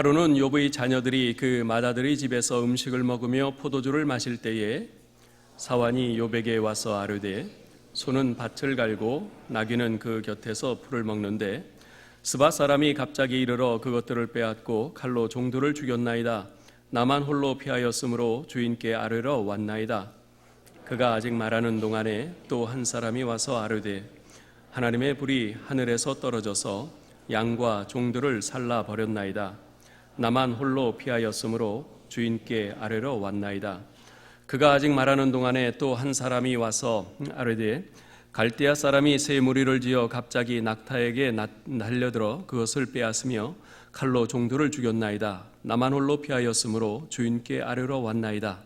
하루는 욥의 자녀들이 그 맏아들의 집에서 음식을 먹으며 포도주를 마실 때에 사환이 욥에게 와서 아뢰되 소는 밭을 갈고 나귀는 그 곁에서 풀을 먹는데 스바 사람이 갑자기 이르러 그것들을 빼앗고 칼로 종들을 죽였나이다. 나만 홀로 피하였으므로 주인께 아뢰러 왔나이다. 그가 아직 말하는 동안에 또 한 사람이 와서 아뢰되 하나님의 불이 하늘에서 떨어져서 양과 종들을 살라 버렸나이다. 나만 홀로 피하였으므로 주인께 아뢰러 왔나이다. 그가 아직 말하는 동안에 또 한 사람이 와서 아뢰되 갈대아 사람이 새 무리를 지어 갑자기 낙타에게 달려들어 그것을 빼앗으며 칼로 종들을 죽였나이다. 나만 홀로 피하였으므로 주인께 아뢰러 왔나이다.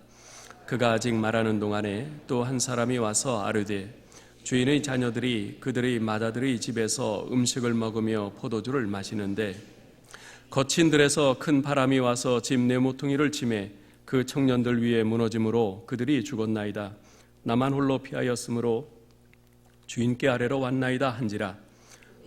그가 아직 말하는 동안에 또 한 사람이 와서 아뢰되 주인의 자녀들이 그들의 맏아들의 집에서 음식을 먹으며 포도주를 마시는데 거친 들에서 큰 바람이 와서 집 네모퉁이를 치매 그 청년들 위에 무너짐으로 그들이 죽었나이다. 나만 홀로 피하였으므로 주인께 아뢰러 왔나이다 한지라.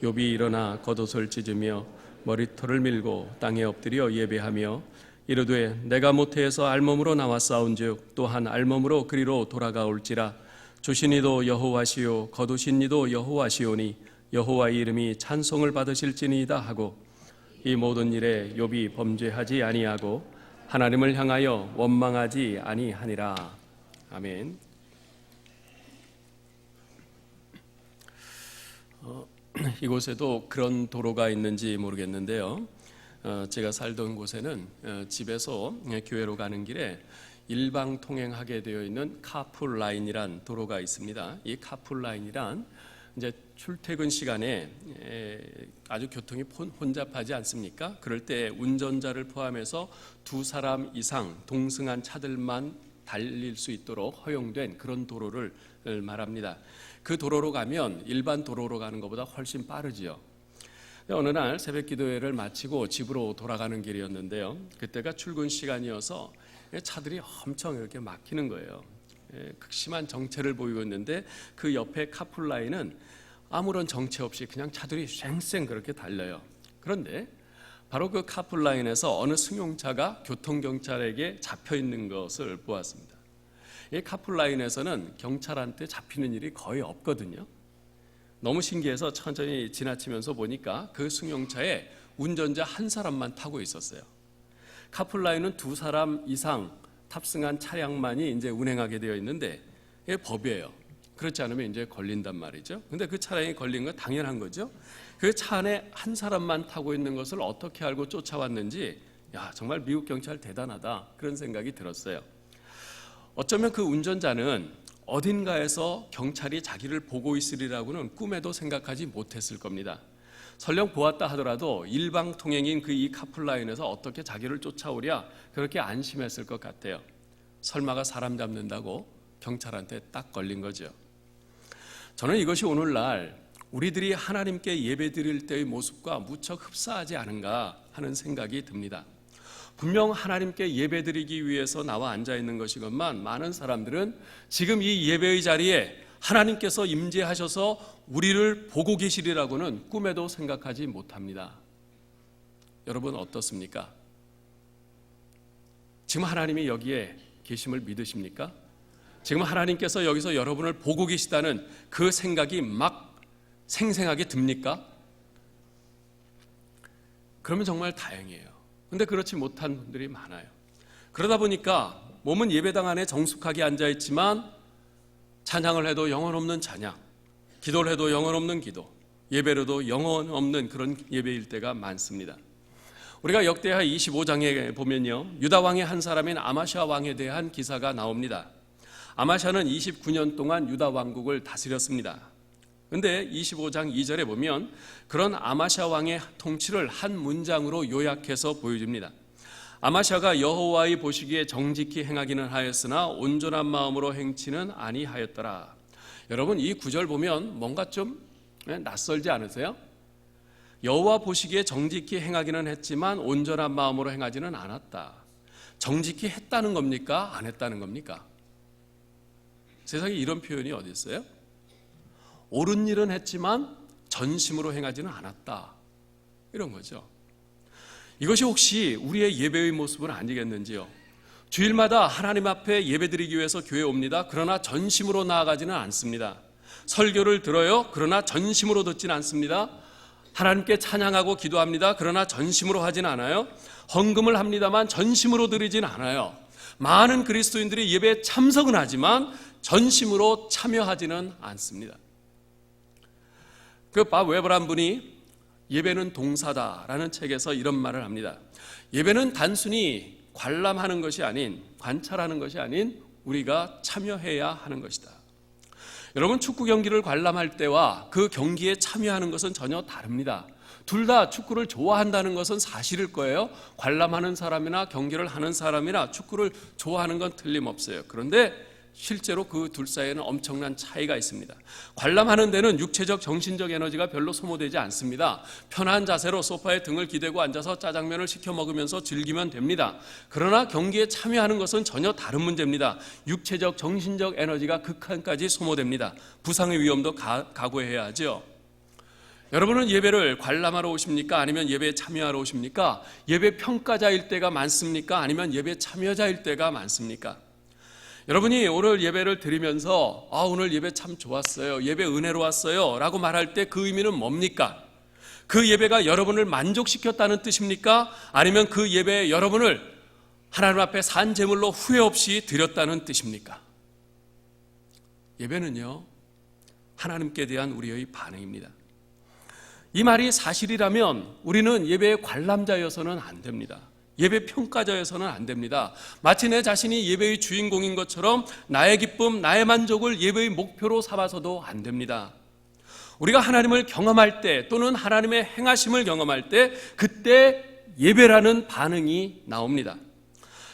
욥이 일어나 겉옷을 찢으며 머리털을 밀고 땅에 엎드려 예배하며 이르되 내가 모태에서 알몸으로 나와 싸운즉 또한 알몸으로 그리로 돌아가올지라. 주신 이도 여호와시요 거두신 이도 여호와시오니 여호와의 이름이 찬송을 받으실지니이다 하고 이 모든 일에 욥이 범죄하지 아니하고 하나님을 향하여 원망하지 아니하니라. 아멘. 이곳에도 그런 도로가 있는지 모르겠는데요. 제가 살던 곳에는 집에서 교회로 가는 길에 일방 통행하게 되어 있는 카풀 라인이란 도로가 있습니다. 이 카풀 라인이란 이제 출퇴근 시간에 아주 교통이 혼잡하지 않습니까? 그럴 때 운전자를 포함해서 두 사람 이상 동승한 차들만 달릴 수 있도록 허용된 그런 도로를 말합니다. 그 도로로 가면 일반 도로로 가는 것보다 훨씬 빠르지요. 어느 날 새벽 기도회를 마치고 집으로 돌아가는 길이었는데요. 그때가 출근 시간이어서 차들이 엄청 이렇게 막히는 거예요. 극심한 정체를 보이고 있는데 그 옆에 카풀라인은 아무런 정체 없이 그냥 차들이 쌩쌩 그렇게 달려요. 그런데 바로 그 카풀라인에서 어느 승용차가 교통경찰에게 잡혀 있는 것을 보았습니다. 이 카풀라인에서는 경찰한테 잡히는 일이 거의 없거든요. 너무 신기해서 천천히 지나치면서 보니까 그 승용차에 운전자 한 사람만 타고 있었어요. 카풀라인은 두 사람 이상 탑승한 차량만이 이제 운행하게 되어 있는데 이게 법이에요. 그렇지 않으면 이제 걸린단 말이죠. 근데 그 차량이 걸린 건 당연한 거죠. 그 차 안에 한 사람만 타고 있는 것을 어떻게 알고 쫓아왔는지, 야, 정말 미국 경찰 대단하다. 그런 생각이 들었어요. 어쩌면 그 운전자는 어딘가에서 경찰이 자기를 보고 있으리라고는 꿈에도 생각하지 못했을 겁니다. 설령 보았다 하더라도 일방 통행인 그 이 카풀라인에서 어떻게 자기를 쫓아오랴 그렇게 안심했을 것 같아요. 설마가 사람 잡는다고 경찰한테 딱 걸린 거죠. 저는 이것이 오늘날 우리들이 하나님께 예배드릴 때의 모습과 무척 흡사하지 않은가 하는 생각이 듭니다. 분명 하나님께 예배드리기 위해서 나와 앉아있는 것이건만 많은 사람들은 지금 이 예배의 자리에 하나님께서 임재하셔서 우리를 보고 계시리라고는 꿈에도 생각하지 못합니다. 여러분 어떻습니까? 지금 하나님이 여기에 계심을 믿으십니까? 지금 하나님께서 여기서 여러분을 보고 계시다는 그 생각이 막 생생하게 듭니까? 그러면 정말 다행이에요. 근데 그렇지 못한 분들이 많아요. 그러다 보니까 몸은 예배당 안에 정숙하게 앉아있지만 찬양을 해도 영혼 없는 찬양, 기도를 해도 영혼 없는 기도, 예배로도 영혼 없는 그런 예배일 때가 많습니다. 우리가 역대하 25장에 보면요, 유다 왕의 한 사람인 아마샤 왕에 대한 기사가 나옵니다. 아마샤는 29년 동안 유다 왕국을 다스렸습니다. 그런데 25장 2절에 보면 그런 아마샤 왕의 통치를 한 문장으로 요약해서 보여줍니다. 아마샤가 여호와의 보시기에 정직히 행하기는 하였으나 온전한 마음으로 행치는 아니하였더라. 여러분 이 구절 보면 뭔가 좀 낯설지 않으세요? 여호와 보시기에 정직히 행하기는 했지만 온전한 마음으로 행하지는 않았다. 정직히 했다는 겁니까? 안 했다는 겁니까? 세상에 이런 표현이 어디 있어요? 옳은 일은 했지만 전심으로 행하지는 않았다. 이런 거죠. 이것이 혹시 우리의 예배의 모습은 아니겠는지요? 주일마다 하나님 앞에 예배드리기 위해서 교회에 옵니다. 그러나 전심으로 나아가지는 않습니다. 설교를 들어요. 그러나 전심으로 듣지는 않습니다. 하나님께 찬양하고 기도합니다. 그러나 전심으로 하진 않아요. 헌금을 합니다만 전심으로 드리진 않아요. 많은 그리스도인들이 예배에 참석은 하지만 전심으로 참여하지는 않습니다. 그 밥 웨버란 분이 예배는 동사다라는 책에서 이런 말을 합니다. 예배는 단순히 관람하는 것이 아닌, 관찰하는 것이 아닌 우리가 참여해야 하는 것이다. 여러분, 축구 경기를 관람할 때와 그 경기에 참여하는 것은 전혀 다릅니다. 둘 다 축구를 좋아한다는 것은 사실일 거예요. 관람하는 사람이나 경기를 하는 사람이나 축구를 좋아하는 건 틀림없어요. 그런데 실제로 그 둘 사이에는 엄청난 차이가 있습니다. 관람하는 데는 육체적, 정신적 에너지가 별로 소모되지 않습니다. 편한 자세로 소파에 등을 기대고 앉아서 짜장면을 시켜 먹으면서 즐기면 됩니다. 그러나 경기에 참여하는 것은 전혀 다른 문제입니다. 육체적, 정신적 에너지가 극한까지 소모됩니다. 부상의 위험도 각오해야 하죠. 여러분은 예배를 관람하러 오십니까? 아니면 예배에 참여하러 오십니까? 예배 평가자일 때가 많습니까? 아니면 예배 참여자일 때가 많습니까? 여러분이 오늘 예배를 드리면서 오늘 예배 참 좋았어요, 예배 은혜로웠어요 라고 말할 때 그 의미는 뭡니까? 그 예배가 여러분을 만족시켰다는 뜻입니까? 아니면 그 예배에 여러분을 하나님 앞에 산 제물로 후회 없이 드렸다는 뜻입니까? 예배는요, 하나님께 대한 우리의 반응입니다. 이 말이 사실이라면 우리는 예배의 관람자여서는 안 됩니다. 예배 평가자여서는 안 됩니다. 마치 내 자신이 예배의 주인공인 것처럼 나의 기쁨, 나의 만족을 예배의 목표로 삼아서도 안 됩니다. 우리가 하나님을 경험할 때 또는 하나님의 행하심을 경험할 때 그때 예배라는 반응이 나옵니다.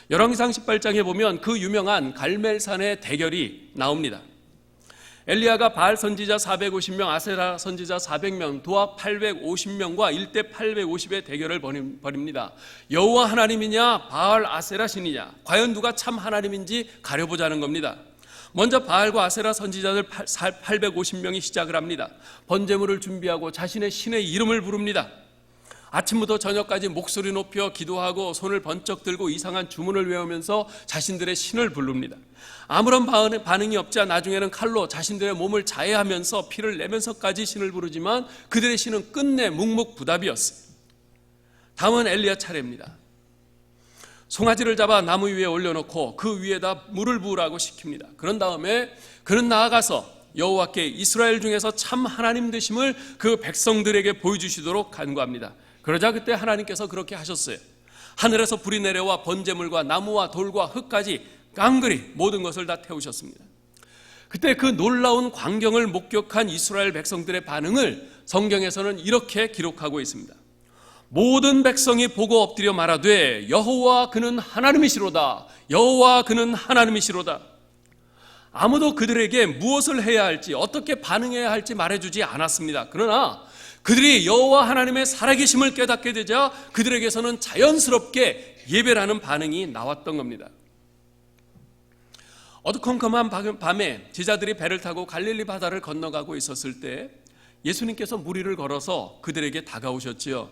열왕기상 18장에 보면 그 유명한 갈멜산의 대결이 나옵니다. 엘리야가 바알 선지자 450명, 아세라 선지자 400명, 도합 850명과 1대 850의 대결을 벌입니다. 여호와 하나님이냐 바알 아세라 신이냐, 과연 누가 참 하나님인지 가려보자는 겁니다. 먼저 바알과 아세라 선지자들 850명이 시작을 합니다. 번제물을 준비하고 자신의 신의 이름을 부릅니다. 아침부터 저녁까지 목소리 높여 기도하고 손을 번쩍 들고 이상한 주문을 외우면서 자신들의 신을 부릅니다. 아무런 반응이 없자 나중에는 칼로 자신들의 몸을 자해하면서 피를 내면서까지 신을 부르지만 그들의 신은 끝내 묵묵부답이었어요. 다음은 엘리야 차례입니다. 송아지를 잡아 나무 위에 올려놓고 그 위에다 물을 부으라고 시킵니다. 그런 다음에 그는 나아가서 여호와께 이스라엘 중에서 참 하나님 되심을 그 백성들에게 보여주시도록 간구합니다. 그러자 그때 하나님께서 그렇게 하셨어요. 하늘에서 불이 내려와 번제물과 나무와 돌과 흙까지 깡그리 모든 것을 다 태우셨습니다. 그때 그 놀라운 광경을 목격한 이스라엘 백성들의 반응을 성경에서는 이렇게 기록하고 있습니다. 모든 백성이 보고 엎드려 말하되 여호와 그는 하나님이시로다. 여호와 그는 하나님이시로다. 아무도 그들에게 무엇을 해야 할지, 어떻게 반응해야 할지 말해주지 않았습니다. 그러나 그들이 여호와 하나님의 살아계심을 깨닫게 되자 그들에게서는 자연스럽게 예배라는 반응이 나왔던 겁니다. 어두컴컴한 밤에 제자들이 배를 타고 갈릴리 바다를 건너가고 있었을 때 예수님께서 무리를 걸어서 그들에게 다가오셨지요.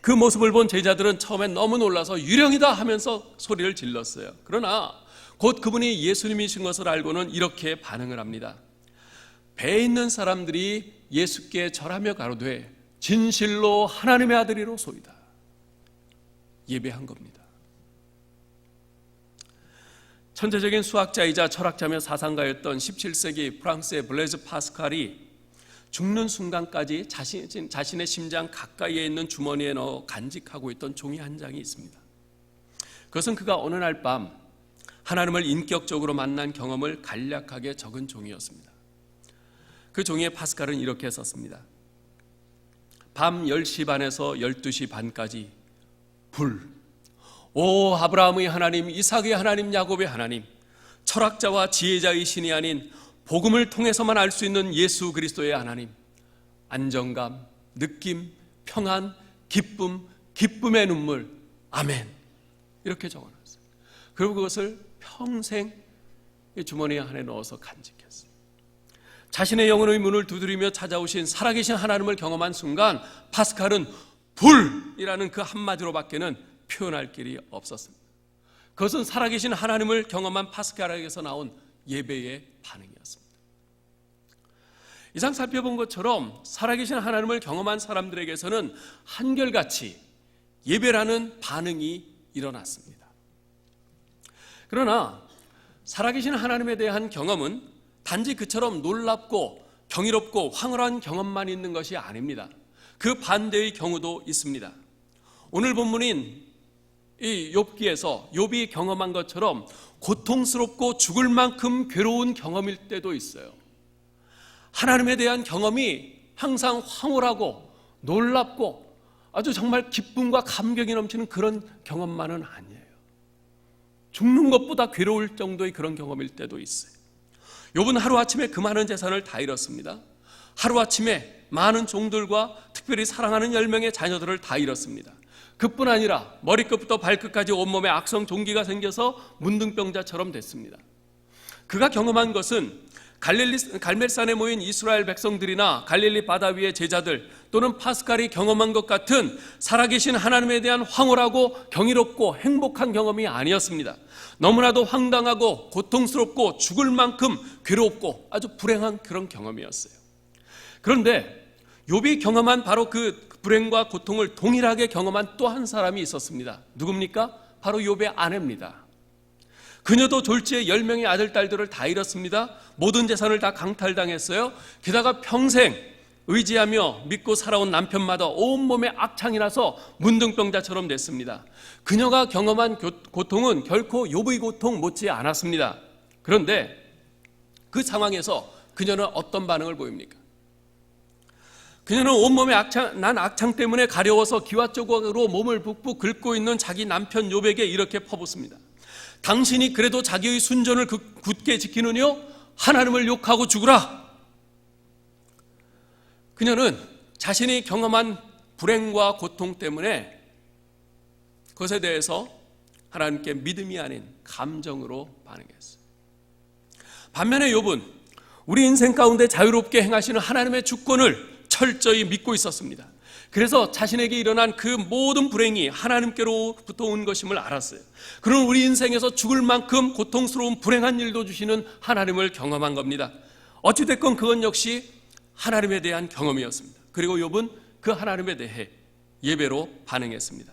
그 모습을 본 제자들은 처음엔 너무 놀라서 유령이다 하면서 소리를 질렀어요. 그러나 곧 그분이 예수님이신 것을 알고는 이렇게 반응을 합니다. 배에 있는 사람들이 예수께 절하며 가로되 진실로 하나님의 아들이로소이다. 예배한 겁니다. 천재적인 수학자이자 철학자며 사상가였던 17세기 프랑스의 블레즈 파스칼이 죽는 순간까지 자신의 심장 가까이에 있는 주머니에 넣어 간직하고 있던 종이 한 장이 있습니다. 그것은 그가 어느 날 밤 하나님을 인격적으로 만난 경험을 간략하게 적은 종이었습니다. 그 종이에 파스칼은 이렇게 썼습니다. 밤 10시 반에서 12시 반까지 불. 오 아브라함의 하나님, 이삭의 하나님, 야곱의 하나님, 철학자와 지혜자의 신이 아닌 복음을 통해서만 알 수 있는 예수 그리스도의 하나님. 안정감, 느낌, 평안, 기쁨, 기쁨의 눈물. 아멘. 이렇게 적어놨어요. 그리고 그것을 평생 주머니 안에 넣어서 간직했어요. 자신의 영혼의 문을 두드리며 찾아오신 살아계신 하나님을 경험한 순간 파스칼은 불이라는 그 한마디로밖에는 표현할 길이 없었습니다. 그것은 살아계신 하나님을 경험한 파스칼에게서 나온 예배의 반응이었습니다. 이상 살펴본 것처럼 살아계신 하나님을 경험한 사람들에게서는 한결같이 예배라는 반응이 일어났습니다. 그러나 살아계신 하나님에 대한 경험은 단지 그처럼 놀랍고 경이롭고 황홀한 경험만 있는 것이 아닙니다. 그 반대의 경우도 있습니다. 오늘 본문인 이 욥기에서 욥이 경험한 것처럼 고통스럽고 죽을 만큼 괴로운 경험일 때도 있어요. 하나님에 대한 경험이 항상 황홀하고 놀랍고 아주 정말 기쁨과 감격이 넘치는 그런 경험만은 아니에요. 죽는 것보다 괴로울 정도의 그런 경험일 때도 있어요. 욥은 하루아침에 그 많은 재산을 다 잃었습니다. 하루아침에 많은 종들과 특별히 사랑하는 10명의 자녀들을 다 잃었습니다. 그뿐 아니라 머리끝부터 발끝까지 온몸에 악성 종기가 생겨서 문둥병자처럼 됐습니다. 그가 경험한 것은 갈멜산에 모인 이스라엘 백성들이나 갈릴리 바다 위의 제자들 또는 파스칼이 경험한 것 같은 살아계신 하나님에 대한 황홀하고 경이롭고 행복한 경험이 아니었습니다. 너무나도 황당하고 고통스럽고 죽을 만큼 괴롭고 아주 불행한 그런 경험이었어요. 그런데 욥이 경험한 바로 그 불행과 고통을 동일하게 경험한 또 한 사람이 있었습니다. 누굽니까? 바로 욥의 아내입니다. 그녀도 졸지에 10명의 아들, 딸들을 다 잃었습니다. 모든 재산을 다 강탈당했어요. 게다가 평생 의지하며 믿고 살아온 남편마다 온몸에 악창이 나서 문둥병자처럼 됐습니다. 그녀가 경험한 고통은 결코 욥의 고통 못지 않았습니다. 그런데 그 상황에서 그녀는 어떤 반응을 보입니까? 그녀는 온몸에 난 악창 때문에 가려워서 기와조각으로 몸을 북북 긁고 있는 자기 남편 욥에게 이렇게 퍼붓습니다. 당신이 그래도 자기의 순전을 굳게 지키느뇨? 하나님을 욕하고 죽으라. 그녀는 자신이 경험한 불행과 고통 때문에 그것에 대해서 하나님께 믿음이 아닌 감정으로 반응했어요. 반면에 욥은 우리 인생 가운데 자유롭게 행하시는 하나님의 주권을 철저히 믿고 있었습니다. 그래서 자신에게 일어난 그 모든 불행이 하나님께로부터 온 것임을 알았어요. 그런 우리 인생에서 죽을 만큼 고통스러운 불행한 일도 주시는 하나님을 경험한 겁니다. 어찌됐건 그건 역시 하나님에 대한 경험이었습니다. 그리고 욥은 그 하나님에 대해 예배로 반응했습니다.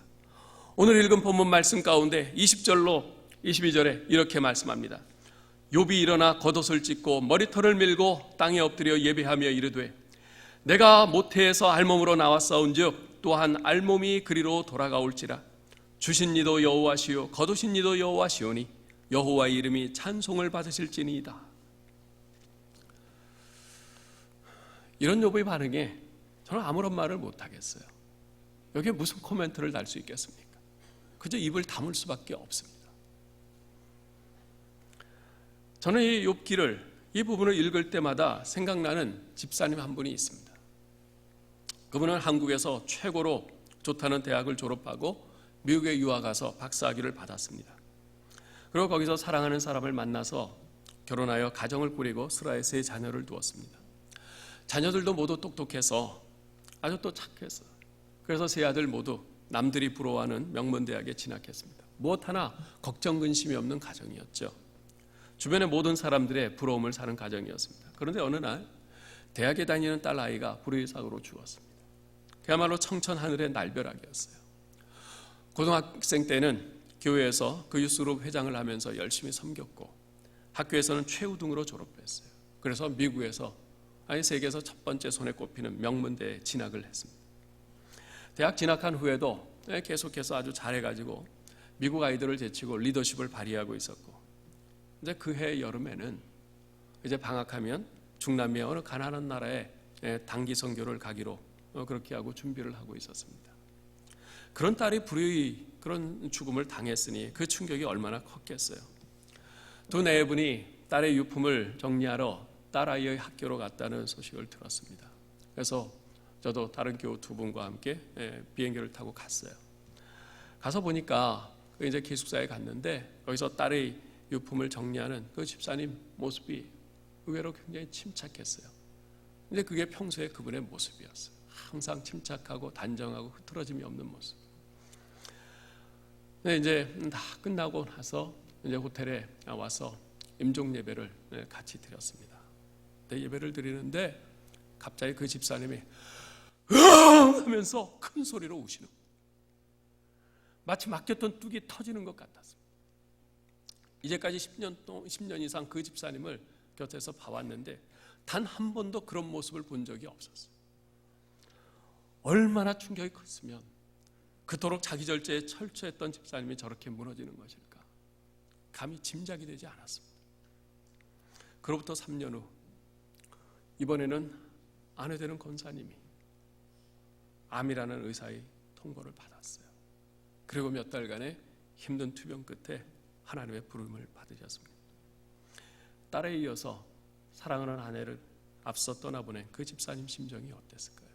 오늘 읽은 본문 말씀 가운데 20절로 22절에 이렇게 말씀합니다. 욥이 일어나 겉옷을 찢고 머리털을 밀고 땅에 엎드려 예배하며 이르되 내가 모태에서 알몸으로 나왔사온즉 또한 알몸이 그리로 돌아가올지라. 주신 이도 여호와시요 거두신 이도 여호와시오니 여호와의 이름이 찬송을 받으실지니이다. 이런 욥의 반응에 저는 아무런 말을 못하겠어요. 여기에 무슨 코멘트를 달 수 있겠습니까? 그저 입을 다물 수밖에 없습니다. 저는 이 욥기를 이 부분을 읽을 때마다 생각나는 집사님 한 분이 있습니다. 그분은 한국에서 최고로 좋다는 대학을 졸업하고 미국에 유학 가서 박사학위를 받았습니다. 그리고 거기서 사랑하는 사람을 만나서 결혼하여 가정을 꾸리고 스라에 3 자녀를 두었습니다. 자녀들도 모두 똑똑해서 아주 또 착해서 그래서 3 아들 모두 남들이 부러워하는 명문대학에 진학했습니다. 무엇 하나 걱정 근심이 없는 가정이었죠. 주변의 모든 사람들의 부러움을 사는 가정이었습니다. 그런데 어느 날 대학에 다니는 딸 아이가 불의사고로 죽었습니다. 그야말로 청천하늘의 날벼락이었어요. 고등학생 때는 교회에서 그 유스그룹 회장을 하면서 열심히 섬겼고 학교에서는 최우등으로 졸업했어요. 그래서 미국에서 아니 세계에서 첫 번째 손에 꼽히는 명문대에 진학을 했습니다. 대학 진학한 후에도 계속해서 아주 잘해가지고 미국 아이들을 제치고 리더십을 발휘하고 있었고 이제 그해 여름에는 이제 방학하면 중남미의 어느 가난한 나라에 단기 선교를 가기로 그렇게 하고 준비를 하고 있었습니다. 그런 딸이 불의의 그런 죽음을 당했으니 그 충격이 얼마나 컸겠어요. 2 내분이 딸의 유품을 정리하러 딸아이의 학교로 갔다는 소식을 들었습니다. 그래서 저도 다른 교우 2분과 함께 비행기를 타고 갔어요. 가서 보니까 이제 기숙사에 갔는데 거기서 딸의 유품을 정리하는 그 집사님 모습이 의외로 굉장히 침착했어요. 근데 그게 평소에 그분의 모습이었어요. 항상 침착하고 단정하고 흐트러짐이 없는 모습. 근데 이제 다 끝나고 나서 이제 호텔에 와서 임종 예배를 같이 드렸습니다. 근데 예배를 드리는데 갑자기 그 집사님이 하면서 큰 소리로 우시는 거예요. 마치 막혔던 뚝이 터지는 것 같았습니다. 이제까지 10년 이상 그 집사님을 곁에서 봐왔는데 단 한 번도 그런 모습을 본 적이 없었어요. 얼마나 충격이 컸으면 그토록 자기 절제에 철저했던 집사님이 저렇게 무너지는 것일까 감히 짐작이 되지 않았습니다. 그로부터 3년 후 이번에는 아내 되는 권사님이 암이라는 의사의 통보를 받았어요. 그리고 몇 달간의 힘든 투병 끝에 하나님의 부름을 받으셨습니다. 딸에 이어서 사랑하는 아내를 앞서 떠나보낸 그 집사님 심정이 어땠을까요?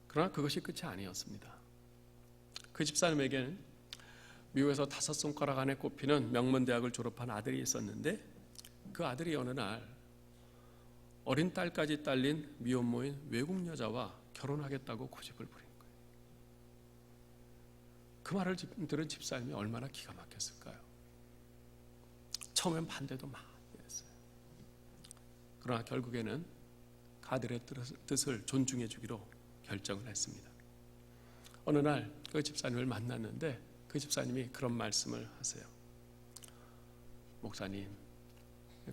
그러나 그것이 끝이 아니었습니다. 그 집사님에게는 미국에서 5손가락 안에 꼽히는 명문대학을 졸업한 아들이 있었는데 그 아들이 어느 날 어린 딸까지 딸린 미혼모인 외국 여자와 결혼하겠다고 고집을 부린 거예요. 그 말을 들은 집사님이 얼마나 기가 막혔을까요? 처음엔 반대도 많이 했어요. 그러나 결국에는 그 아들의 뜻을 존중해 주기로 결정을 했습니다. 어느 날 그 집사님을 만났는데 그 집사님이 그런 말씀을 하세요. 목사님,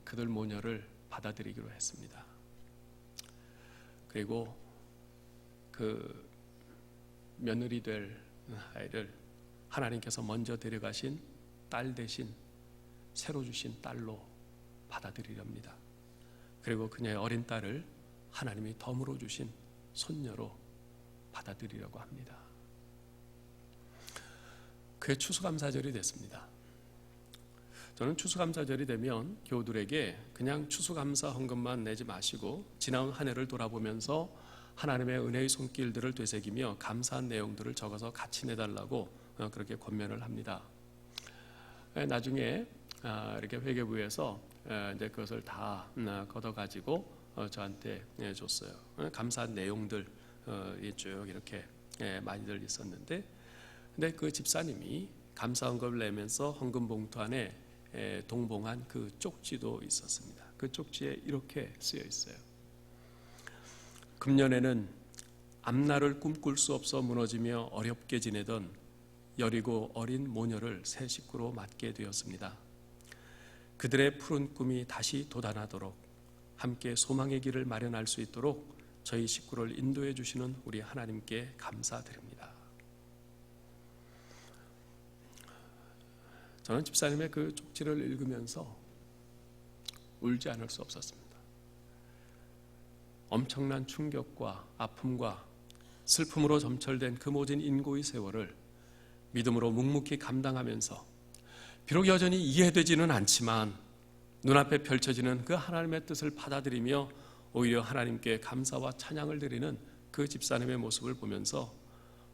그들 모녀를 받아들이기로 했습니다. 그리고 그 며느리 될 아이를 하나님께서 먼저 데려가신 딸 대신 새로 주신 딸로 받아들이렵니다. 그리고 그녀의 어린 딸을 하나님이 덤으로 주신 손녀로 받아들이려고 합니다. 그의 추수감사절이 됐습니다. 저는 추수감사절이 되면 교우들에게 그냥 추수감사 헌금만 내지 마시고 지나온 한 해를 돌아보면서 하나님의 은혜의 손길들을 되새기며 감사한 내용들을 적어서 같이 내달라고 그렇게 권면을 합니다. 나중에 이렇게 회계부에서 이제 그것을 다 걷어가지고 저한테 줬어요. 감사한 내용들 쭉 이렇게 많이들 있었는데, 근데 그 집사님이 감사 헌금을 내면서 헌금 봉투 안에 동봉한 그 쪽지도 있었습니다. 그 쪽지에 이렇게 쓰여 있어요. 금년에는 앞날을 꿈꿀 수 없어 무너지며 어렵게 지내던 여리고 어린 모녀를 새 식구로 맡게 되었습니다. 그들의 푸른 꿈이 다시 돋아나도록 함께 소망의 길을 마련할 수 있도록 저희 식구를 인도해 주시는 우리 하나님께 감사드립니다. 저는 집사님의 그 쪽지를 읽으면서 울지 않을 수 없었습니다. 엄청난 충격과 아픔과 슬픔으로 점철된 그 모진 인고의 세월을 믿음으로 묵묵히 감당하면서 비록 여전히 이해되지는 않지만 눈앞에 펼쳐지는 그 하나님의 뜻을 받아들이며 오히려 하나님께 감사와 찬양을 드리는 그 집사님의 모습을 보면서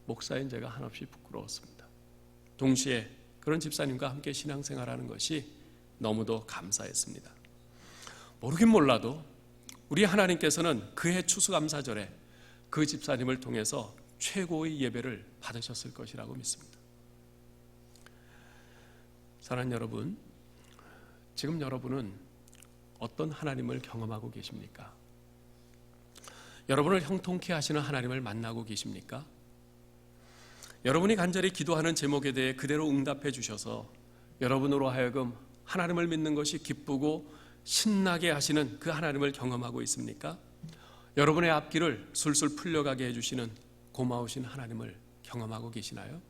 목사인 제가 한없이 부끄러웠습니다. 동시에 그런 집사님과 함께 신앙생활하는 것이 너무도 감사했습니다. 모르긴 몰라도 우리 하나님께서는 그해 추수감사절에 그 집사님을 통해서 최고의 예배를 받으셨을 것이라고 믿습니다. 사랑하는 여러분, 지금 여러분은 어떤 하나님을 경험하고 계십니까? 여러분을 형통케 하시는 하나님을 만나고 계십니까? 여러분이 간절히 기도하는 제목에 대해 그대로 응답해 주셔서 여러분으로 하여금 하나님을 믿는 것이 기쁘고 신나게 하시는 그 하나님을 경험하고 있습니까? 여러분의 앞길을 술술 풀려가게 해주시는 고마우신 하나님을 경험하고 계시나요?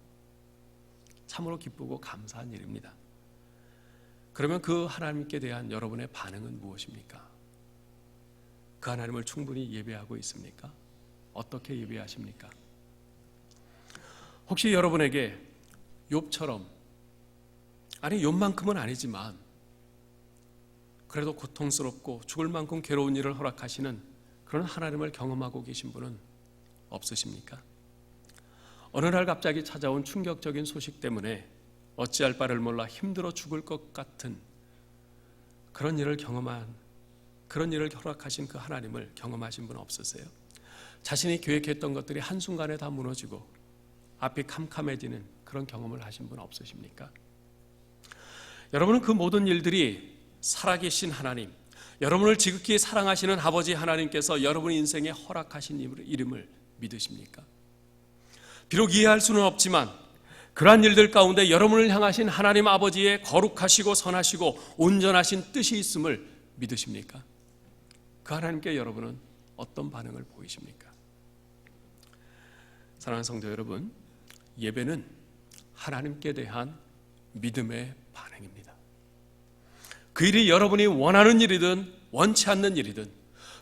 참으로 기쁘고 감사한 일입니다. 그러면 그 하나님께 대한 여러분의 반응은 무엇입니까? 그 하나님을 충분히 예배하고 있습니까? 어떻게 예배하십니까? 혹시 여러분에게 욥처럼, 아니 욥만큼은 아니지만 그래도 고통스럽고 죽을 만큼 괴로운 일을 허락하시는 그런 하나님을 경험하고 계신 분은 없으십니까? 어느 날 갑자기 찾아온 충격적인 소식 때문에 어찌할 바를 몰라 힘들어 죽을 것 같은 그런 일을 허락하신 그 하나님을 경험하신 분 없으세요? 자신이 계획했던 것들이 한순간에 다 무너지고 앞이 캄캄해지는 그런 경험을 하신 분 없으십니까? 여러분은 그 모든 일들이 살아계신 하나님, 여러분을 지극히 사랑하시는 아버지 하나님께서 여러분 인생에 허락하신 이름을 믿으십니까? 비록 이해할 수는 없지만 그러한 일들 가운데 여러분을 향하신 하나님 아버지의 거룩하시고 선하시고 온전하신 뜻이 있음을 믿으십니까? 그 하나님께 여러분은 어떤 반응을 보이십니까? 사랑하는 성도 여러분, 예배는 하나님께 대한 믿음의 반응입니다. 그 일이 여러분이 원하는 일이든 원치 않는 일이든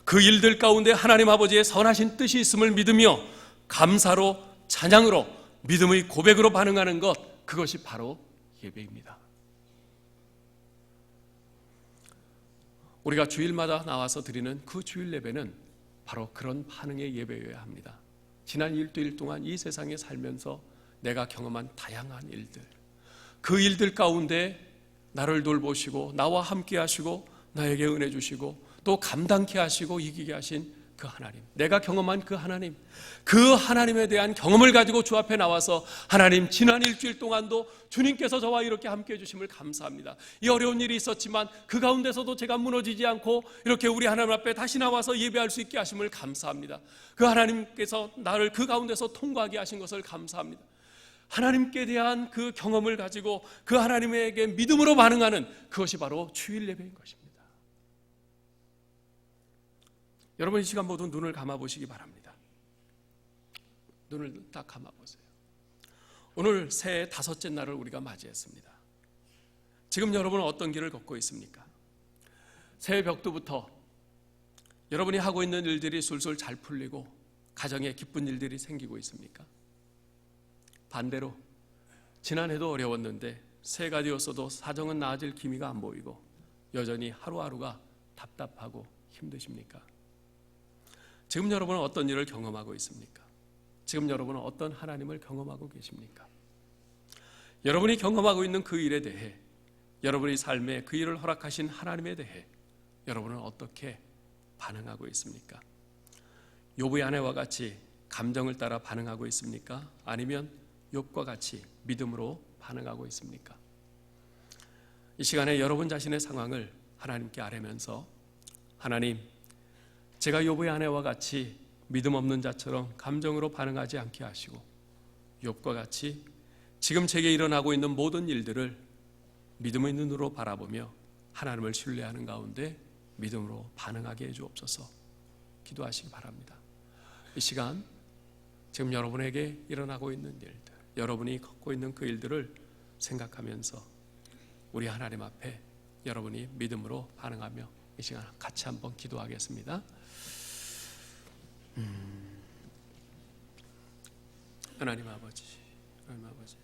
그 일들 가운데 하나님 아버지의 선하신 뜻이 있음을 믿으며 감사로, 찬양으로, 믿음의 고백으로 반응하는 것, 그것이 바로 예배입니다. 우리가 주일마다 나와서 드리는 그 주일 예배는 바로 그런 반응의 예배여야 합니다. 지난 일주일 동안 이 세상에 살면서 내가 경험한 다양한 일들, 그 일들 가운데 나를 돌보시고 나와 함께 하시고 나에게 은혜 주시고 또 감당케 하시고 이기게 하신 그 하나님, 내가 경험한 그 하나님, 그 하나님에 대한 경험을 가지고 주 앞에 나와서 하나님, 지난 일주일 동안도 주님께서 저와 이렇게 함께 해주심을 감사합니다. 이 어려운 일이 있었지만 그 가운데서도 제가 무너지지 않고 이렇게 우리 하나님 앞에 다시 나와서 예배할 수 있게 하심을 감사합니다. 그 하나님께서 나를 그 가운데서 통과하게 하신 것을 감사합니다. 하나님께 대한 그 경험을 가지고 그 하나님에게 믿음으로 반응하는 그것이 바로 주일 예배인 것입니다. 여러분, 이 시간 모두 눈을 감아보시기 바랍니다. 눈을 딱 감아보세요. 오늘 새해 5째 날을 우리가 맞이했습니다. 지금 여러분은 어떤 길을 걷고 있습니까? 새해 벽두부터 여러분이 하고 있는 일들이 술술 잘 풀리고 가정에 기쁜 일들이 생기고 있습니까? 반대로 지난해도 어려웠는데 새해가 되었어도 사정은 나아질 기미가 안 보이고 여전히 하루하루가 답답하고 힘드십니까? 지금 여러분은 어떤 일을 경험하고 있습니까? 지금 여러분은 어떤 하나님을 경험하고 계십니까? 여러분이 경험하고 있는 그 일에 대해, 여러분의 삶에 그 일을 허락하신 하나님에 대해 여러분은 어떻게 반응하고 있습니까? 욥의 아내와 같이 감정을 따라 반응하고 있습니까? 아니면 욥과 같이 믿음으로 반응하고 있습니까? 이 시간에 여러분 자신의 상황을 하나님께 아뢰면서, 하나님, 제가 욥의 아내와 같이 믿음 없는 자처럼 감정으로 반응하지 않게 하시고 욥과 같이 지금 제게 일어나고 있는 모든 일들을 믿음의 눈으로 바라보며 하나님을 신뢰하는 가운데 믿음으로 반응하게 해주옵소서. 기도하시기 바랍니다. 이 시간 지금 여러분에게 일어나고 있는 일들, 여러분이 걷고 있는 그 일들을 생각하면서 우리 하나님 앞에 여러분이 믿음으로 반응하며 이 시간 같이 한번 기도하겠습니다. 하나님 아버지, 하나님 아버지,